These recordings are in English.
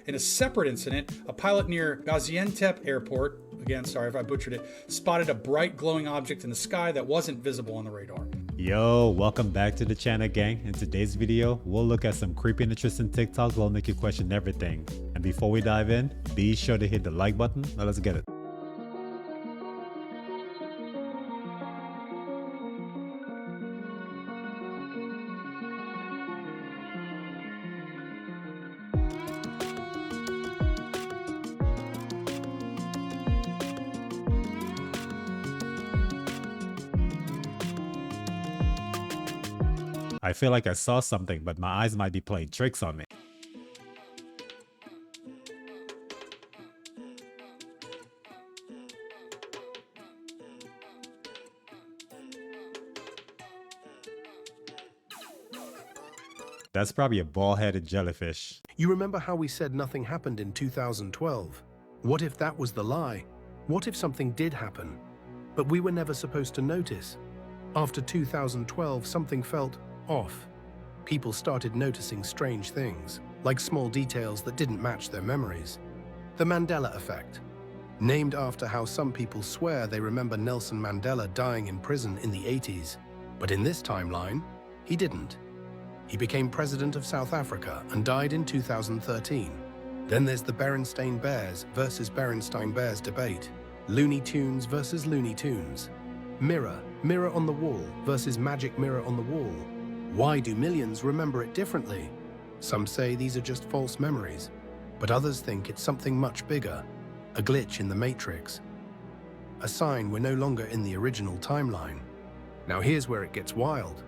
in a separate incident, a pilot near Gaziantep airport, again, sorry if I butchered it, spotted a bright glowing object in the sky that wasn't visible on the radar. Yo, welcome back to the channel, gang. In today's video, we'll look at some creepy and interesting TikToks that'll make you question everything. And before we dive in, be sure to hit the like button. Now let's get it. I feel like I saw something, but my eyes might be playing tricks on me. That's probably a ball-headed jellyfish. You remember how we said nothing happened in 2012? What if that was the lie? What if something did happen, but we were never supposed to notice? After 2012, something felt off. People started noticing strange things, like small details that didn't match their memories. The Mandela effect. Named after how some people swear they remember Nelson Mandela dying in prison in the 80s. But in this timeline, he didn't. He became president of South Africa and died in 2013. Then there's the Berenstain Bears versus Berenstain Bears debate. Looney Tunes versus Looney Tunes. Mirror on the wall versus magic mirror on the wall. Why do millions remember it differently? Some say these are just false memories, but others think it's something much bigger, a glitch in the matrix. A sign we're no longer in the original timeline. Now here's where it gets wild.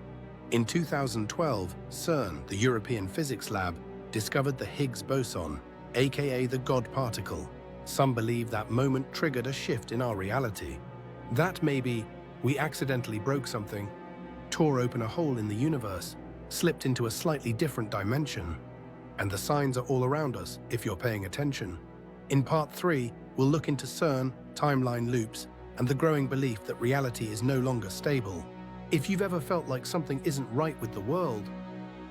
In 2012, CERN, the European Physics Lab, discovered the Higgs boson, aka the God particle. Some believe that moment triggered a shift in our reality. That maybe we accidentally broke something, tore open a hole in the universe, slipped into a slightly different dimension. And the signs are all around us if you're paying attention. In part 3, we'll look into CERN, timeline loops, and the growing belief that reality is no longer stable. If you've ever felt like something isn't right with the world,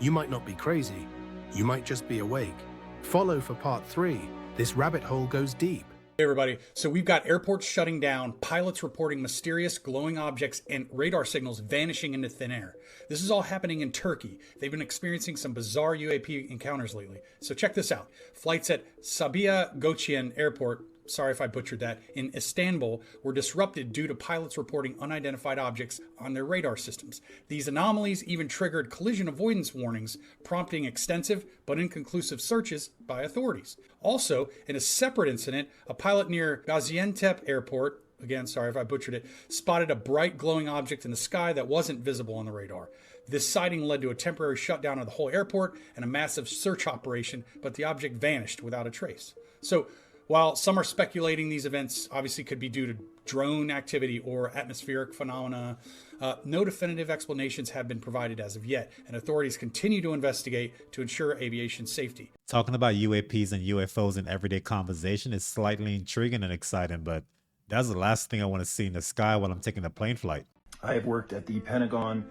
you might not be crazy, you might just be awake. Follow for part 3. This rabbit hole goes deep. Hey everybody, so we've got airports shutting down, pilots reporting mysterious glowing objects and radar signals vanishing into thin air. This is all happening in Turkey. They've been experiencing some bizarre UAP encounters lately. So check this out. Flights at Sabiha Gökçen Airport, sorry if I butchered that, in Istanbul were disrupted due to pilots reporting unidentified objects on their radar systems. These anomalies even triggered collision avoidance warnings, prompting extensive but inconclusive searches by authorities. Also, in a separate incident, a pilot near Gaziantep airport, again, sorry if I butchered it, spotted a bright glowing object in the sky that wasn't visible on the radar. This sighting led to a temporary shutdown of the whole airport and a massive search operation, but the object vanished without a trace. So, while some are speculating these events obviously could be due to drone activity or atmospheric phenomena, no definitive explanations have been provided as of yet, and authorities continue to investigate to ensure aviation safety. Talking about UAPs and UFOs in everyday conversation is slightly intriguing and exciting, but that's the last thing I want to see in the sky while I'm taking a plane flight. I have worked at the Pentagon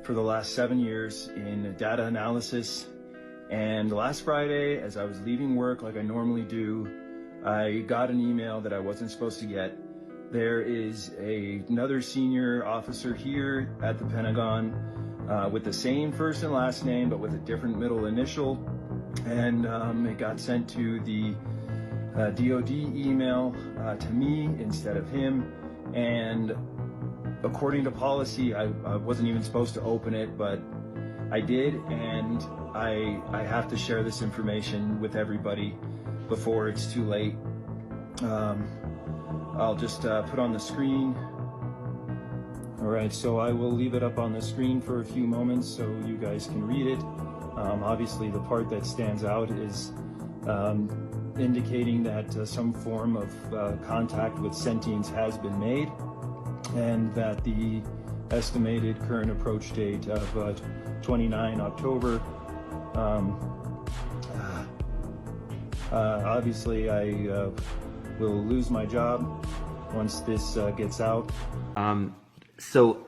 for the last 7 years in data analysis, and last Friday, as I was leaving work like I normally do, I got an email that I wasn't supposed to get. There is another senior officer here at the Pentagon with the same first and last name, but with a different middle initial. And it got sent to the DOD email to me instead of him. And according to policy, I wasn't even supposed to open it, but I did. And I have to share this information with everybody before it's too late. I'll just put on the screen. All right, so I will leave it up on the screen for a few moments so you guys can read it. Obviously, the part that stands out is indicating that some form of contact with sentience has been made, and that the estimated current approach date of 29 October. Obviously, I will lose my job once this gets out. So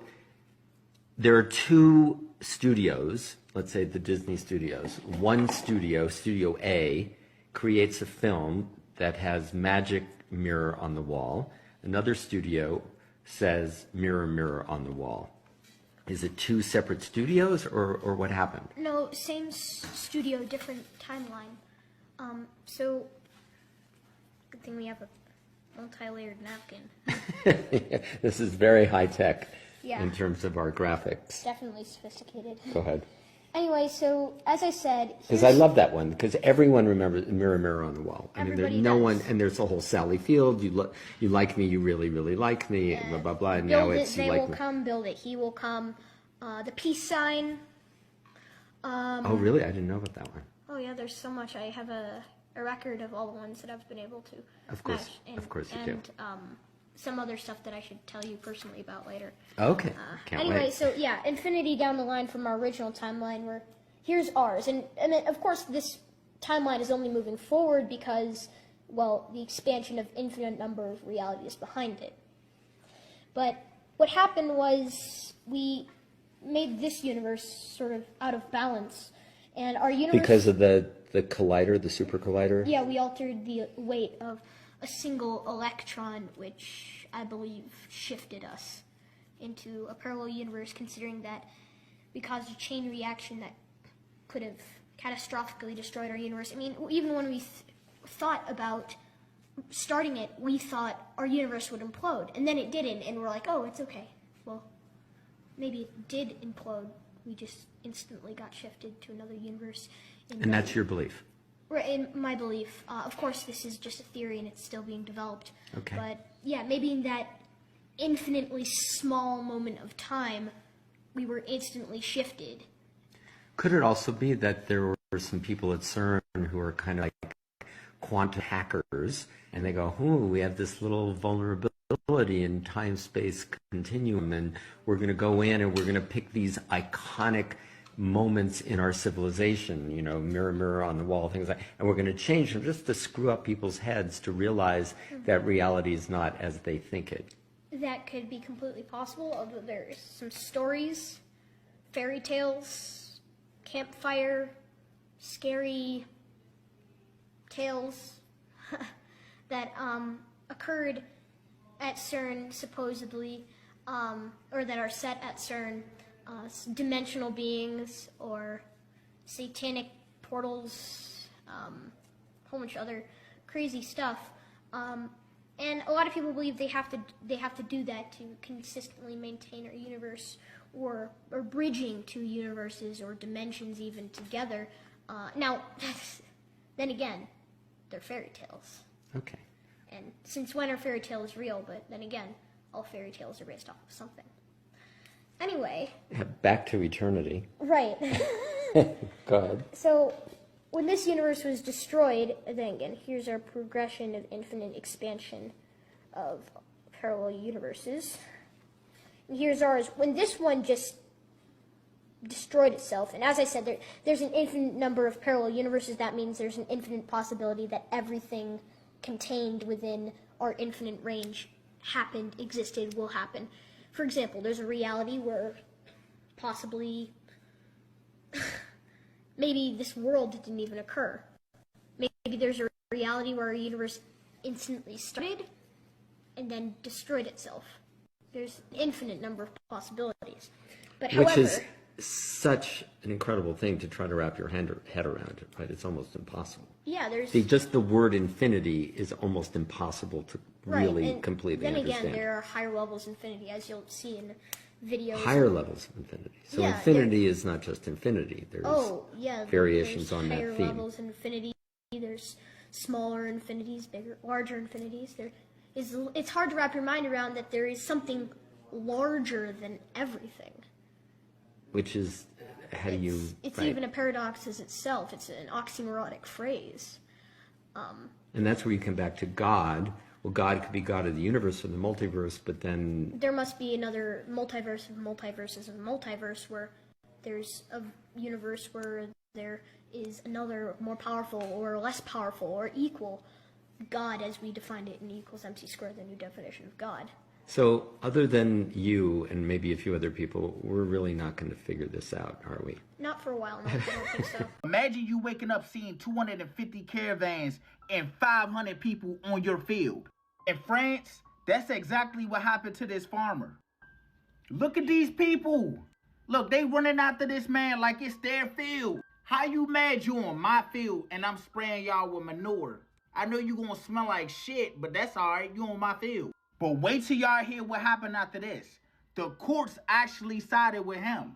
there are two studios, let's say the Disney studios. One studio, Studio A, creates a film that has magic mirror on the wall. Another studio says mirror, mirror on the wall. Is it two separate studios, or what happened? No, same studio, different timeline. So, good thing we have a multi-layered napkin. This is very high tech Yeah. in terms of our graphics. Definitely sophisticated. Go ahead. Anyway, so as I said, Because I love that one, because everyone remembers Mirror, Mirror on the Wall. I mean, there's Everybody no does. one, and there's the whole Sally Field, you like me, you really, really like me, blah, blah, blah, and now build it's it, you they like will me. come, build it, he will come. The peace sign. Oh, really? I didn't know about that one. Oh yeah, there's so much. I have a record of all the ones that I've been able to Of course, match. And, of course you do. and, some other stuff that I should tell you personally about later. Okay, can't Anyway, wait. so yeah, infinity down the line from our original timeline, where here's ours, and then of course this timeline is only moving forward because, well, the expansion of infinite number of realities behind it. But what happened was we made this universe sort of out of balance, and our universe, Because of the collider, the super collider? yeah, we altered the weight of a single electron, which I believe shifted us into a parallel universe, considering that we caused a chain reaction that could have catastrophically destroyed our universe. I mean, even when we thought about starting it, we thought our universe would implode, and then it didn't, and we're like, oh, it's okay. Well, maybe it did implode. We just instantly got shifted to another universe. And that's your belief? In my belief. Of course, this is just a theory and it's still being developed. Okay. But yeah, maybe in that infinitely small moment of time, we were instantly shifted. Could it also be that there were some people at CERN who are kind of like quantum hackers, and they go, "Ooh, we have this little vulnerability in time-space continuum, and we're going to go in and we're going to pick these iconic moments in our civilization, you know, mirror, mirror on the wall, things like, and we're going to change them just to screw up people's heads to realize that reality is not as they think it." That could be completely possible, although there's some stories, fairy tales, campfire, scary tales that occurred at CERN, supposedly, or that are set at CERN, dimensional beings or satanic portals, a whole bunch of other crazy stuff. And a lot of people believe they have to do that to consistently maintain our universe, or bridging two universes or dimensions even together. Now, then again, they're fairy tales. Okay. And since when are fairy tales real? But then again, all fairy tales are based off of something. Anyway. Back to eternity. Right. Go ahead. So, when this universe was destroyed, then again, here's our progression of infinite expansion of parallel universes. And here's ours. When this one just destroyed itself, and as I said, there's an infinite number of parallel universes. That means there's an infinite possibility that everything contained within our infinite range happened, existed, will happen. For example, there's a reality where possibly maybe this world didn't even occur. Maybe there's a reality where our universe instantly started and then destroyed itself. There's an infinite number of possibilities. But Which however, is such an incredible thing to try to wrap your head around it, right? It's almost impossible. yeah, there's Just the word infinity is almost impossible to really and completely then understand. again, there are higher levels of infinity, as you'll see in videos. Higher levels of infinity. So Yeah, infinity is not just infinity. There's Oh, yeah. variations there's on that higher theme. levels of infinity. There's smaller infinities, bigger, larger infinities. It's hard to wrap your mind around that there is something larger than everything. which is, how do you... It's right. even a paradox as itself. It's an oxymoronic phrase. And that's where you come back to God. Well, God could be God of the universe or the multiverse, but then There must be another multiverse of multiverses of multiverse where there's a universe where there is another more powerful or less powerful or equal God as we defined it in E = MC², the new definition of God. So other than you and maybe a few other people, we're really not going to figure this out, are we? Not for a while, no, I don't think so. Imagine you waking up seeing 250 caravans and 500 people on your field. In France, that's exactly what happened to this farmer. Look at these people. Look, they running after this man like it's their field. How you mad you on my field and I'm spraying y'all with manure? I know you gonna smell like shit, but that's alright, you on my field. But wait till y'all hear what happened after this. The courts actually sided with him.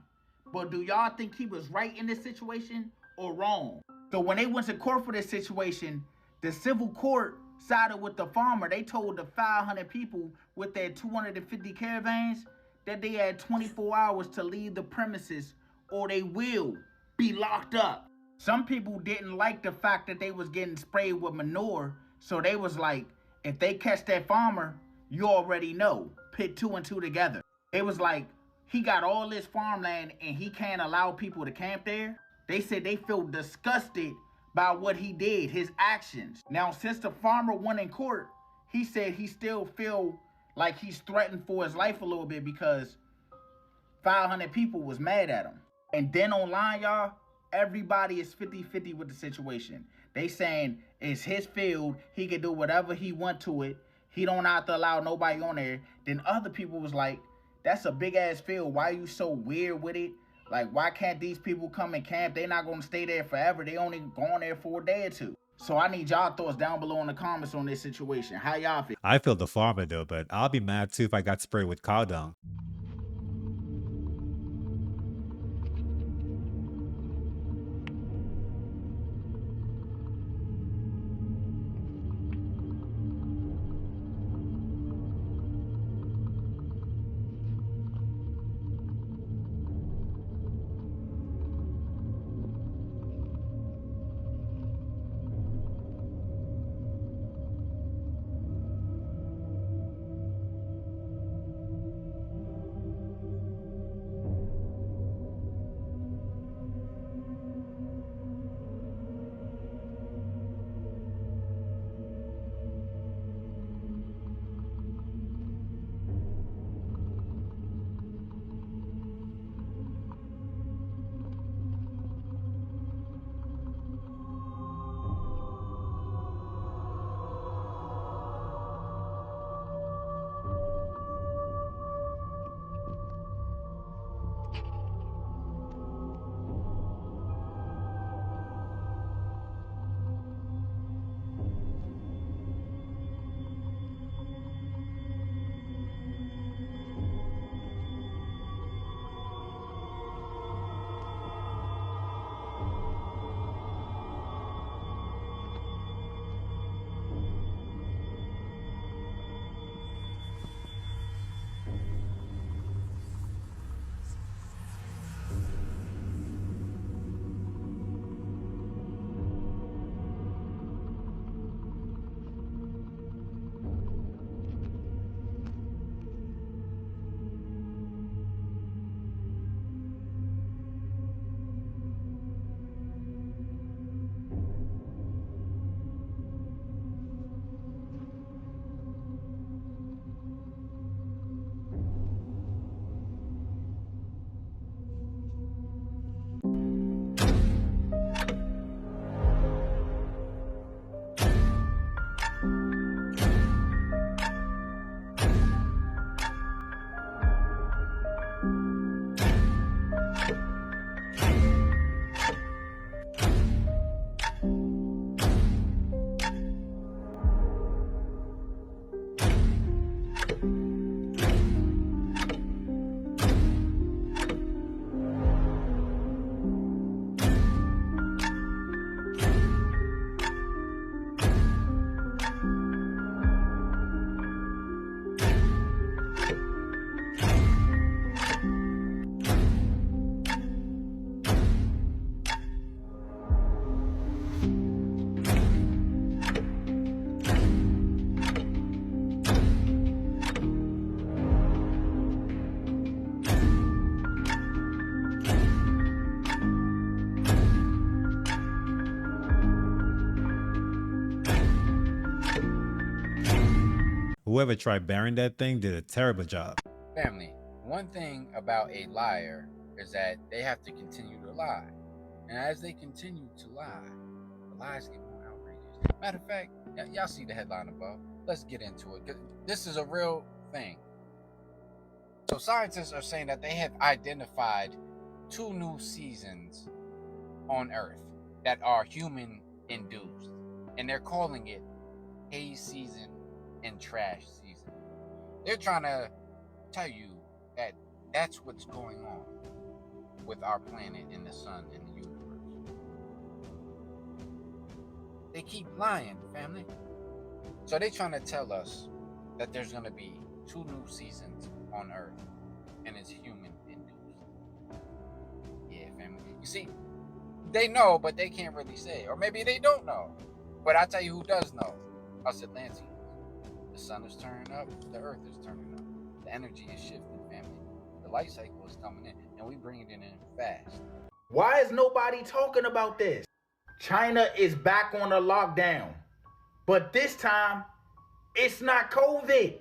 But do y'all think he was right in this situation or wrong? So when they went to court for this situation, the civil court sided with the farmer. They told the 500 people with their 250 caravans that they had 24 hours to leave the premises or they will be locked up. Some people didn't like the fact that they was getting sprayed with manure, so they was like, if they catch that farmer, you already know, put two and two together. It was like, he got all this farmland and he can't allow people to camp there. They said they feel disgusted by what he did, his actions. Now, since the farmer won in court, he said he still feel like he's threatened for his life a little bit because 500 people was mad at him. And then online, y'all, everybody is 50-50 with the situation. They saying it's his field, he can do whatever he want to it. He don't have to allow nobody on there. Then other people was like, that's a big ass field. Why are you so weird with it? Like, why can't these people come and camp? They not gonna stay there forever. They only going there for a day or two. So I need y'all thoughts down below in the comments on this situation. How y'all feel? I feel the farmer though, but I'll be mad too if I got sprayed with cow dung. Whoever tried burying that thing did a terrible job. Family, one thing about a liar is that they have to continue to lie. And as they continue to lie, the lies get more outrageous. Matter of fact, y'all see the headline above. Let's get into it, because this is a real thing. So scientists are saying that they have identified 2 new seasons on Earth that are human-induced. And they're calling it haze season and trash season. They're trying to tell you that that's what's going on with our planet and the sun and the universe. They keep lying, family. So they're trying to tell us that there's going to be 2 new seasons on Earth, and it's human-induced. Yeah, family. You see, they know, but they can't really say. Or maybe they don't know. But I tell you who does know. Us Atlanteans. The sun is turning up, the Earth is turning up. The energy is shifting, family. The light cycle is coming in, and we bringing it in fast. Why is nobody talking about this? China is back on a lockdown. But this time, it's not COVID.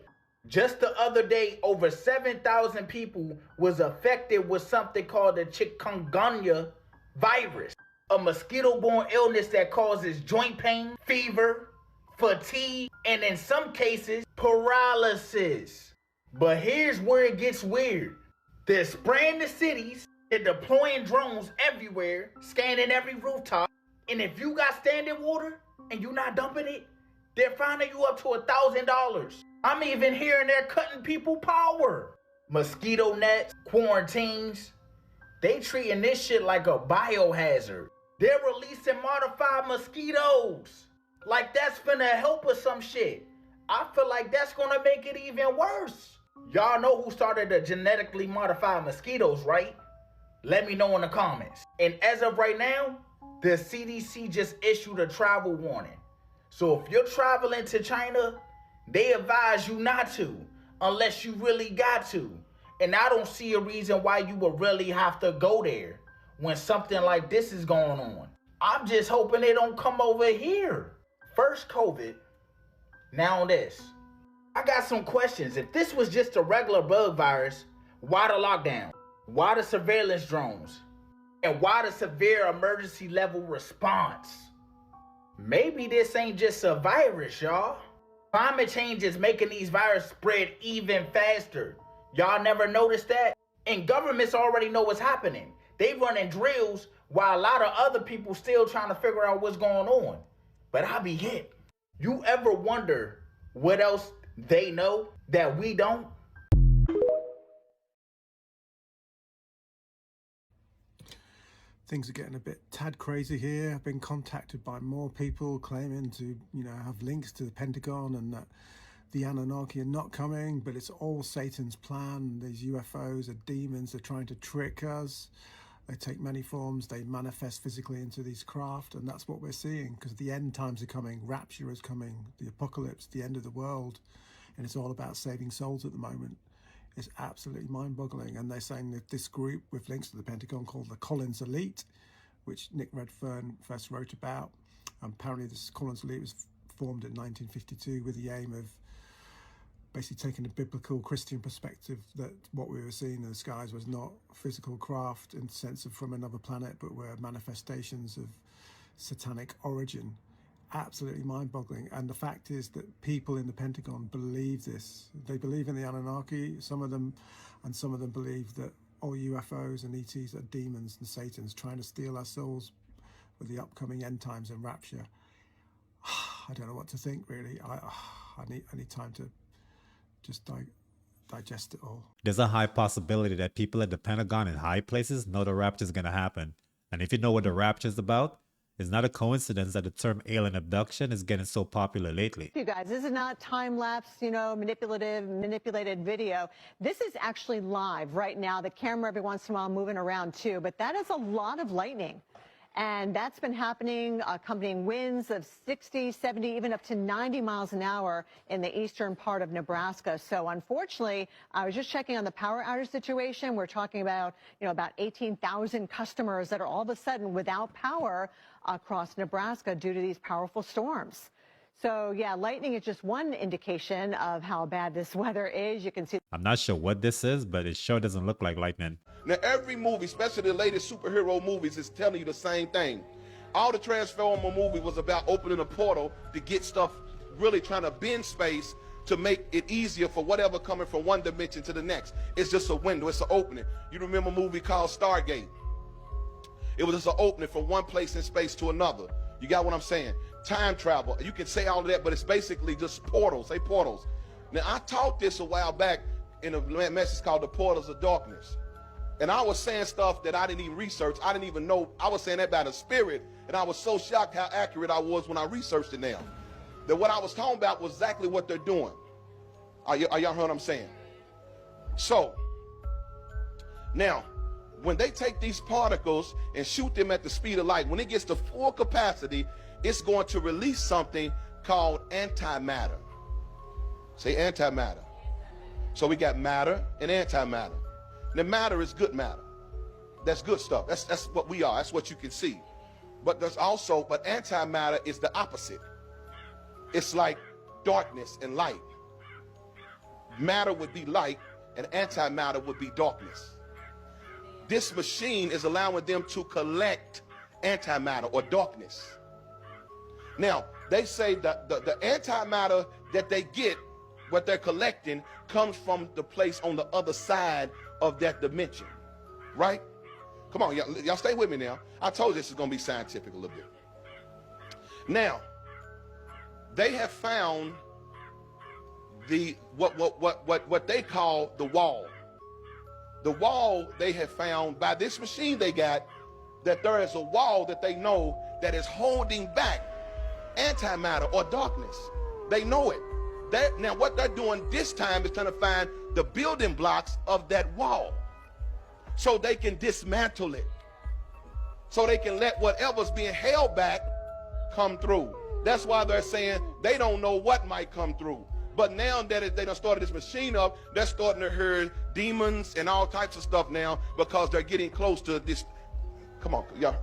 Just the other day, over 7,000 people was affected with something called the chikungunya virus, a mosquito-borne illness that causes joint pain, fever, fatigue, and in some cases, paralysis. But here's where it gets weird. They're spraying the cities, they're deploying drones everywhere, scanning every rooftop, and if you got standing water and you're not dumping it, they're fining you up to $1,000. I'm even hearing they're cutting people power. Mosquito nets, quarantines, they treating this shit like a biohazard. They're releasing modified mosquitoes. Like that's finna help us some shit. I feel like that's gonna make it even worse. Y'all know who started the genetically modified mosquitoes, right? Let me know in the comments. And as of right now, the CDC just issued a travel warning. So if you're traveling to China, they advise you not to, unless you really got to. And I don't see a reason why you would really have to go there when something like this is going on. I'm just hoping they don't come over here. First COVID, now this. I got some questions. If this was just a regular bug virus, why the lockdown? Why the surveillance drones? And why the severe emergency level response? Maybe this ain't just a virus, y'all. Climate change is making these viruses spread even faster. Y'all never noticed that? And governments already know what's happening. They running drills while a lot of other people still trying to figure out what's going on. But I be hit. You ever wonder what else they know that we don't? Things are getting a bit tad crazy here. I've been contacted by more people claiming to, have links to the Pentagon and that the Anunnaki are not coming, but it's all Satan's plan. These UFOs are demons. They're trying to trick us. They take many forms. They manifest physically into these craft, and that's what we're seeing, because the end times are coming. Rapture is coming. The apocalypse, the end of the world, and it's all about saving souls at the moment. It's absolutely mind-boggling. And they're saying that this group with links to the Pentagon called the Collins Elite, which Nick Redfern first wrote about. Apparently this Collins Elite was formed in 1952 with the aim of basically taking a biblical Christian perspective that what we were seeing in the skies was not physical craft in the sense of from another planet, but were manifestations of satanic origin. Absolutely mind-boggling. And the fact is that people in the Pentagon believe this. They believe in the Anunnaki, some of them believe that all UFOs and ETs are demons and Satan's trying to steal our souls with the upcoming end times and rapture. I don't know what to think, really. I need time to just digest it all. There's a high possibility that people at the Pentagon in high places know the rapture is going to happen. And if you know what the rapture is about, it's not a coincidence that the term alien abduction is getting so popular lately. You guys, this is not time-lapse, manipulated video. This is actually live right now. The camera every once in a while moving around too, but that is a lot of lightning. And that's been happening, accompanying winds of 60, 70, even up to 90 miles an hour in the eastern part of Nebraska. So unfortunately, I was just checking on the power outage situation. We're talking about, about 18,000 customers that are all of a sudden without power across Nebraska due to these powerful storms. So yeah, lightning is just one indication of how bad this weather is. You can see. I'm not sure what this is, but it sure doesn't look like lightning. Now, every movie, especially the latest superhero movies, is telling you the same thing. All the Transformer movie was about opening a portal to get stuff, really trying to bend space to make it easier for whatever coming from one dimension to the next. It's just a window, it's an opening. You remember a movie called Stargate? It was just an opening from one place in space to another. You got what I'm saying? Time travel. You can say all of that, but it's basically just portals. Say portals. Now, I taught this a while back in a message called The Portals of Darkness. And I was saying stuff that I didn't even research. I didn't even know. I was saying that by the Spirit, and I was so shocked how accurate I was when I researched it now. That what I was talking about was exactly what they're doing. Are y'all heard what I'm saying? So, now, when they take these particles and shoot them at the speed of light, when it gets to full capacity, it's going to release something called antimatter. Say antimatter. So we got matter and antimatter. Now matter is good matter. That's good stuff. That's what we are. That's what you can see. But there's also, but antimatter is the opposite. It's like darkness and light. Matter would be light and antimatter would be darkness. This machine is allowing them to collect antimatter or darkness. Now, they say that the antimatter that they get, what they're collecting, comes from the place on the other side of that dimension, right? Come on, y'all stay with me now. I told you this is going to be scientific a little bit. Now, they have found the what they call the wall. The wall they have found by this machine they got, that there is a wall that they know that is holding back antimatter or darkness. They know it. Now what they're doing this time is trying to find the building blocks of that wall so they can dismantle it, so they can let whatever's being held back come through. That's why they're saying they don't know what might come through. But now that they done started this machine up, they're starting to hear demons and all types of stuff now because they're getting close to this. Come on, y'all.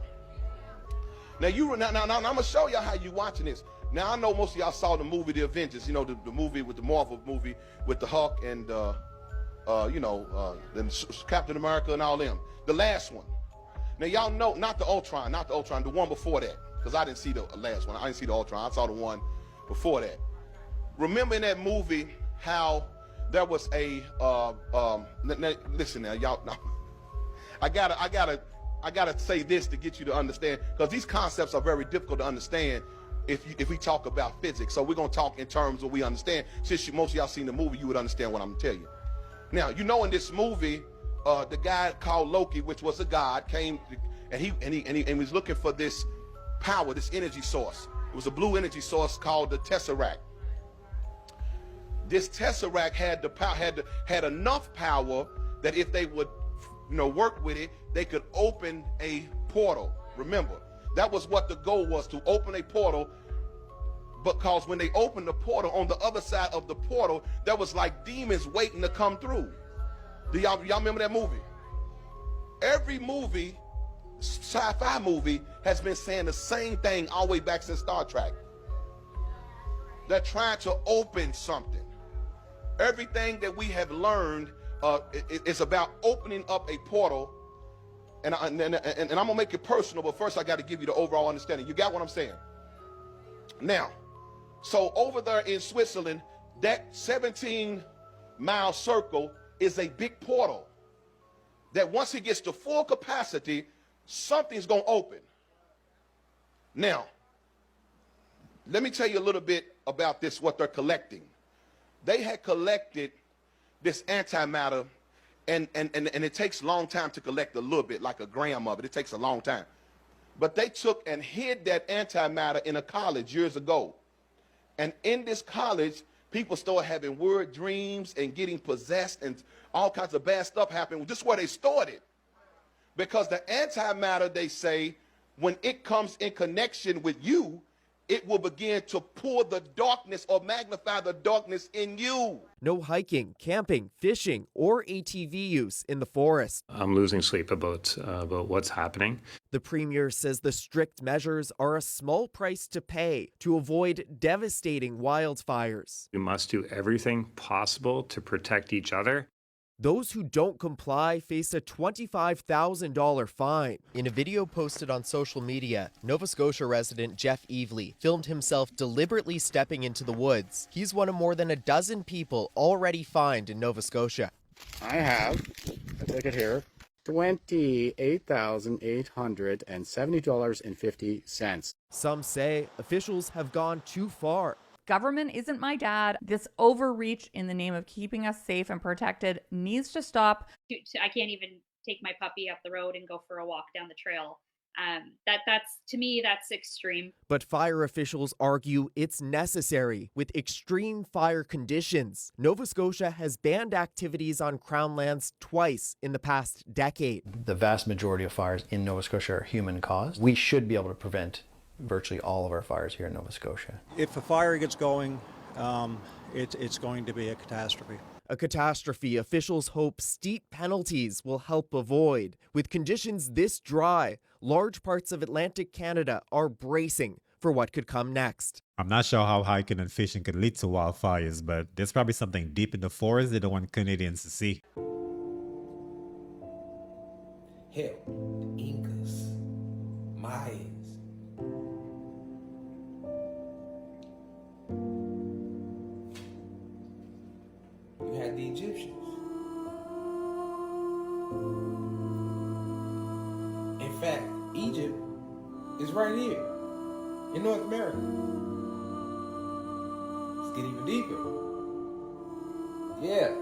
Now I'm gonna show y'all how you watching this. Now I know most of y'all saw the movie The Avengers, you know, the movie with the Marvel movie with the Hulk and Captain America and all them. The last one. Now y'all know, not the Ultron, the one before that, because I didn't see the last one. I didn't see the Ultron. I saw the one before that. Remember in that movie how there was a listen now, y'all. No, I gotta say this to get you to understand, because these concepts are very difficult to understand if we talk about physics. So we're gonna talk in terms of what we understand. Since most of y'all seen the movie, you would understand what I'm gonna tell you. Now, you know, in this movie, the guy called Loki, which was a god, came and he was looking for this power, this energy source. It was a blue energy source called the Tesseract. This Tesseract had the power, had enough power that if they would, work with it, they could open a portal. Remember, that was what the goal was, to open a portal. Because when they opened the portal, on the other side of the portal, there was like demons waiting to come through. Do y'all remember that movie? Every movie, sci-fi movie, has been saying the same thing all the way back since Star Trek. They're trying to open something. Everything that we have learned is about opening up a portal. And I'm gonna make it personal, but first I got to give you the overall understanding. You got what I'm saying? Now, so over there in Switzerland, that 17-mile circle is a big portal that once it gets to full capacity, something's gonna open. Now, let me tell you a little bit about this, what they're collecting. They had collected this antimatter, and it takes a long time to collect a little bit, like a gram of it. It takes a long time. But they took and hid that antimatter in a college years ago. And in this college, people started having weird dreams and getting possessed, and all kinds of bad stuff happened. This is where they stored it. Because the antimatter, they say, when it comes in connection with you, it will begin to pour the darkness or magnify the darkness in you. No hiking, camping, fishing, or ATV use in the forest. I'm losing sleep about what's happening. The premier says the strict measures are a small price to pay to avoid devastating wildfires. We must do everything possible to protect each other. Those who don't comply face a $25,000 fine. In a video posted on social media, Nova Scotia resident Jeff Evely filmed himself deliberately stepping into the woods. He's one of more than a dozen people already fined in Nova Scotia. I have a ticket here, $28,870.50. Some say officials have gone too far. Government isn't my dad. This overreach in the name of keeping us safe and protected needs to stop. I can't even take my puppy up the road and go for a walk down the trail. That's to me, that's extreme. But fire officials argue it's necessary with extreme fire conditions. Nova Scotia has banned activities on Crown lands twice in the past decade. The vast majority of fires in Nova Scotia are human caused. We should be able to prevent virtually all of our fires here in Nova Scotia. If a fire gets going, it's going to be a catastrophe. A catastrophe officials hope steep penalties will help avoid. With conditions this dry, large parts of Atlantic Canada are bracing for what could come next. I'm not sure how hiking and fishing could lead to wildfires, but there's probably something deep in the forest they don't want Canadians to see. Hell, the Incas, Mayans. You had the Egyptians. In fact, Egypt is right here in North America. Let's get even deeper. Yeah.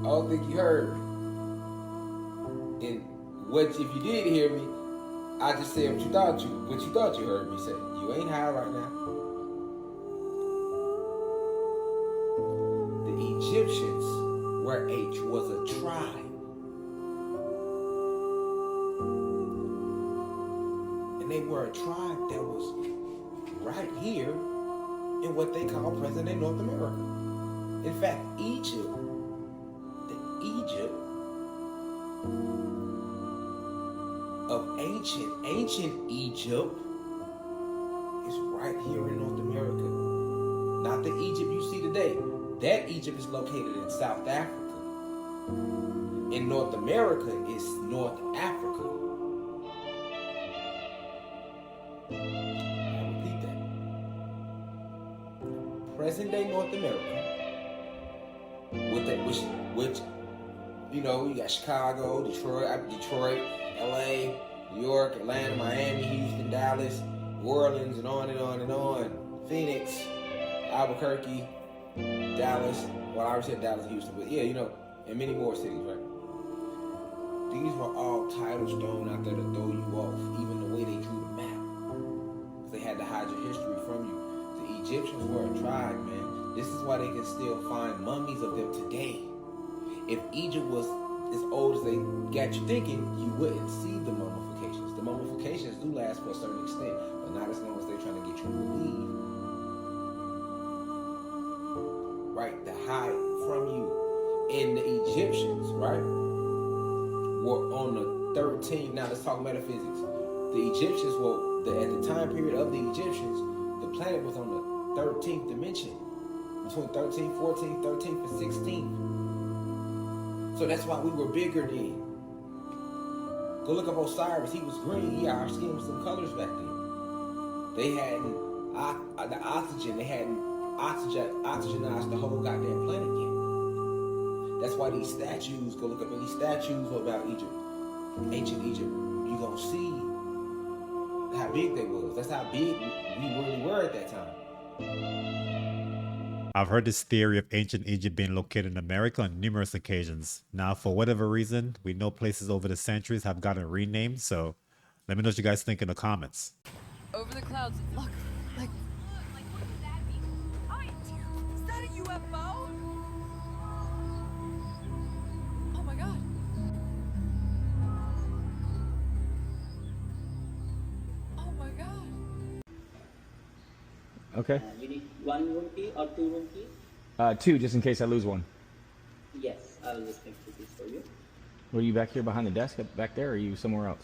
I don't think you heard. And what if you did hear me, I just said what you thought you heard me say. You ain't high right now. Egyptians was a tribe. And they were a tribe that was right here in what they call present-day North America. In fact, Egypt of ancient Egypt is right here in North America. Not the Egypt you see today. That Egypt is located in South Africa. In North America is North Africa. I'll repeat that. Present day North America, which you know, you got Chicago, Detroit, LA, New York, Atlanta, Miami, Houston, Dallas, New Orleans, and on and on and on. Phoenix, Albuquerque, Dallas, well, I already said Dallas, Houston, but yeah, you know, and many more cities, right? These were all titles thrown out there to throw you off, even the way they drew the map. Because they had to hide your history from you. The Egyptians were a tribe, man. This is why they can still find mummies of them today. If Egypt was as old as they got you thinking, you wouldn't see the mummifications. The mummifications do last for a certain extent, but not as long as they're trying to get you to believe. Right, to hide from you. And the Egyptians, right, were on the 13th. Now let's talk metaphysics. The Egyptians were, at the time period of the Egyptians, the planet was on the 13th dimension. Between 13th, 14th, 13th, and 16th. So that's why we were bigger then. Go look up Osiris. He was green. Yeah, our skin was some colors back then. They hadn't, the oxygen, they hadn't oxygenized the whole goddamn planet yet. That's why these statues, go look up any statues about Egypt, ancient Egypt, you're gonna see how big they was. That's how big we really were at that time. I've heard this theory of ancient Egypt being located in America on numerous occasions. Now, for whatever reason, we know places over the centuries have gotten renamed, so let me know what you guys think in the comments. Over the clouds, look, like what could that be? Is that a UFO? Oh my god. Okay. You need 1 room key or 2 room key? 2, just in case I lose one. Yes, I'll just make 2 keys for you. Were you back here behind the desk, back there, or are you somewhere else?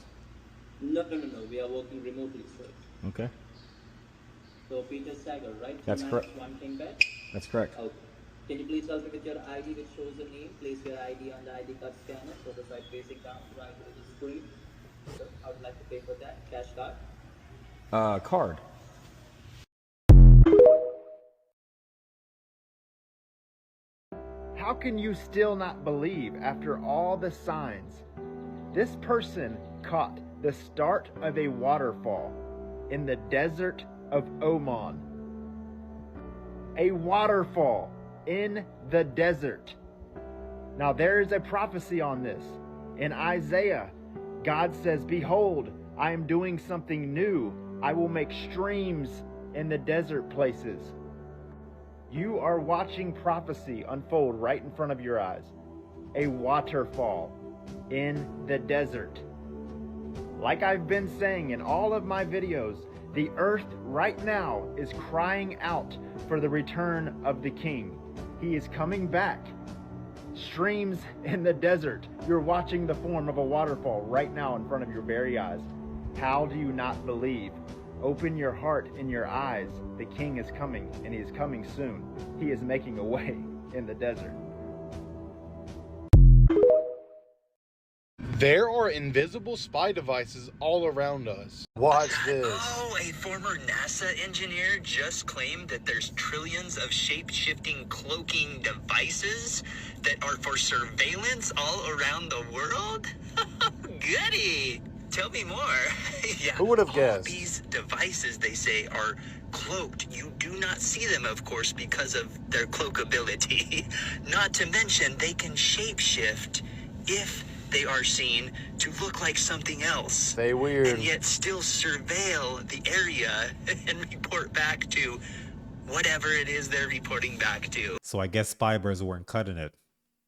No. We are working remotely, sir. Okay. So Peter Stagger, right? That's correct. 1 king bed? That's correct. Okay. Can you please help me with your ID which shows the name? Place your ID on the ID card scanner, so the side facing down, right to the screen. So I would like to pay for that. Cash card? Card. How can you still not believe after all the signs? This person caught the start of a waterfall in the desert of Oman. A waterfall in the desert. Now there is a prophecy on this. In Isaiah, God says, "Behold, I am doing something new. I will make streams in the desert places." You are watching prophecy unfold right in front of your eyes. A waterfall in the desert. Like I've been saying in all of my videos, the earth right now is crying out for the return of the King. He is coming back. Streams in the desert. You're watching the form of a waterfall right now in front of your very eyes. How do you not believe? Open your heart and your eyes. The King is coming, and he is coming soon. He is making a way in the desert. There are invisible spy devices all around us. Watch this. Oh, a former NASA engineer just claimed that there's trillions of shape-shifting cloaking devices that are for surveillance all around the world? Goody! Tell me more. Yeah, who would have all guessed? These devices, they say, are cloaked. You do not see them, of course, because of their cloakability. Not to mention, they can shapeshift if they are seen to look like something else. Say weird. And yet still surveil the area and report back to whatever it is they're reporting back to. So I guess spy birds weren't cutting it.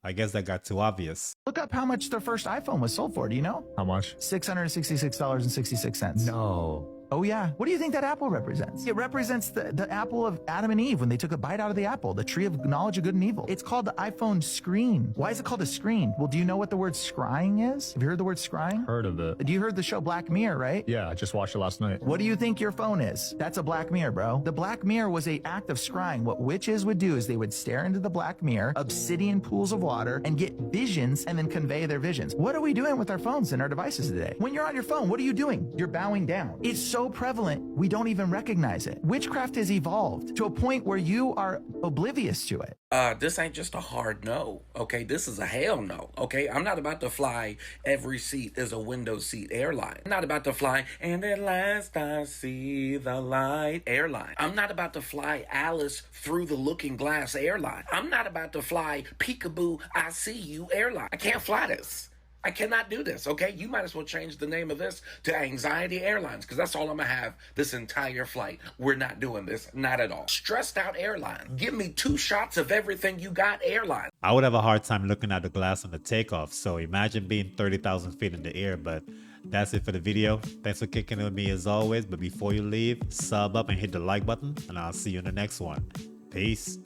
I guess that got too obvious. Look up how much their first iPhone was sold for. Do you know? How much? $666.66. No. Oh yeah. What do you think that apple represents? It represents the apple of Adam and Eve when they took a bite out of the apple, the tree of knowledge of good and evil. It's called the iPhone screen. Why is it called a screen? Well, do you know what the word scrying is? Have you heard the word scrying? Heard of it. You heard the show Black Mirror, right? Yeah, I just watched it last night. What do you think your phone is? That's a Black Mirror, bro. The Black Mirror was an act of scrying. What witches would do is they would stare into the Black Mirror, obsidian pools of water, and get visions and then convey their visions. What are we doing with our phones and our devices today? When you're on your phone, what are you doing? You're bowing down. It's so prevalent, we don't even recognize it. Witchcraft has evolved to a point where you are oblivious to it. This ain't just a hard no, okay? This is a hell no, okay? I'm not about to fly every seat is a window seat airline. I'm not about to fly, and at last I see the light airline. I'm not about to fly Alice through the looking glass airline. I'm not about to fly Peekaboo, I see you airline. I can't fly this. I cannot do this, okay? You might as well change the name of this to Anxiety Airlines, because that's all I'm going to have this entire flight. We're not doing this. Not at all. Stressed out airline. Give me 2 shots of everything you got airline. I would have a hard time looking at the glass on the takeoff, so imagine being 30,000 feet in the air, but that's it for the video. Thanks for kicking it with me as always, but before you leave, sub up and hit the like button, and I'll see you in the next one. Peace.